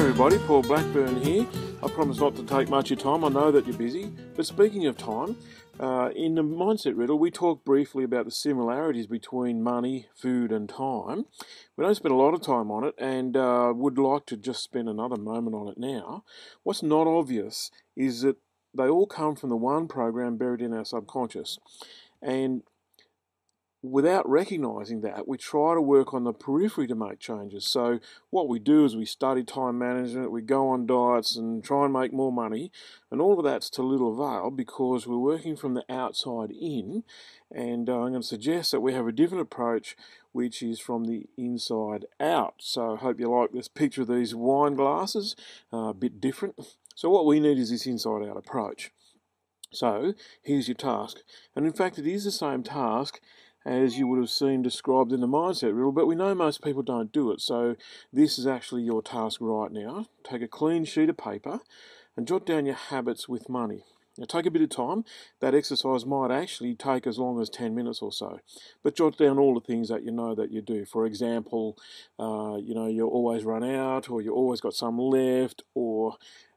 everybody, Paul Blackburn here. I promise not to take much of your time, I know that you're busy. But speaking of time, in the Mindset Riddle we talked briefly about the similarities between money, food and time. We don't spend a lot of time on it and would like to just spend another moment on it now. What's not obvious is that they all come from the one program buried in our subconscious. And without recognising that, we try to work on the periphery to make changes. So what we do is we study time management, we go on diets and try and make more money, and all of that's to little avail because we're working from the outside in. And I'm going to suggest that we have a different approach, which is from the inside out. So I hope you like this picture of these wine glasses, a bit different. So what we need is this inside out approach. So here's your task, and in fact it is the same task as you would have seen described in the Mindset Riddle, but we know most people don't do it. So this is actually your task right now. Take a clean sheet of paper and jot down your habits with money. Now take a bit of time. That exercise might actually take as long as 10 minutes or so. But jot down all the things that you know that you do. For example, you always run out, or you always got some left, or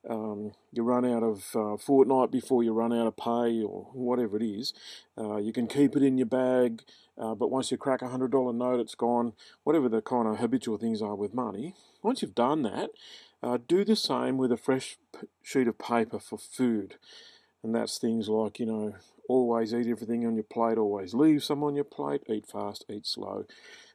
you run out of fortnight before you run out of pay, or whatever it is. You can keep it in your bag, but once you crack a $100 note, it's gone. Whatever the kind of habitual things are with money. Once you've done that, do the same with a fresh sheet of paper for food. And that's things like, always eat everything on your plate, always leave some on your plate, eat fast, eat slow,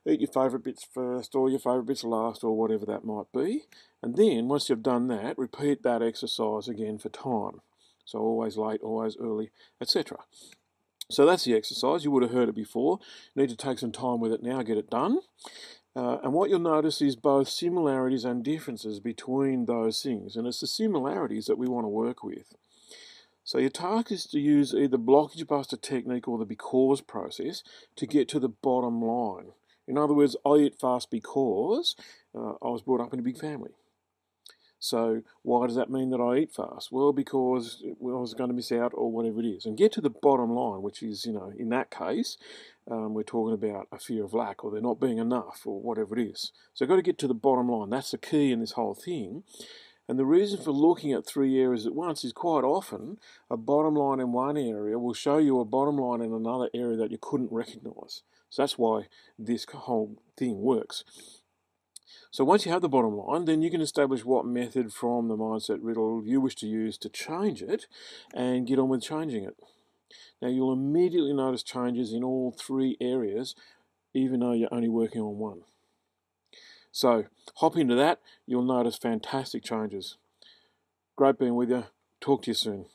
eat your favourite bits first or your favourite bits last, or whatever that might be. And then, once you've done that, repeat that exercise again for time. So always late, always early, etc. So that's the exercise. You would have heard it before. You need to take some time with it now, get it done. And what you'll notice is both similarities and differences between those things. And it's the similarities that we want to work with. So your task is to use either blockage buster technique or the because process to get to the bottom line. In other words, I eat fast because I was brought up in a big family. So why does that mean that I eat fast? Well, because I was going to miss out or whatever it is. And get to the bottom line, which is, in that case, we're talking about a fear of lack, or there not being enough, or whatever it is. So you've got to get to the bottom line. That's the key in this whole thing. And the reason for looking at three areas at once is quite often a bottom line in one area will show you a bottom line in another area that you couldn't recognise. So that's why this whole thing works. So once you have the bottom line, then you can establish what method from the Mindset Riddle you wish to use to change it and get on with changing it. Now you'll immediately notice changes in all three areas, even though you're only working on one. So hop into that, you'll notice fantastic changes. Great being with you. Talk to you soon.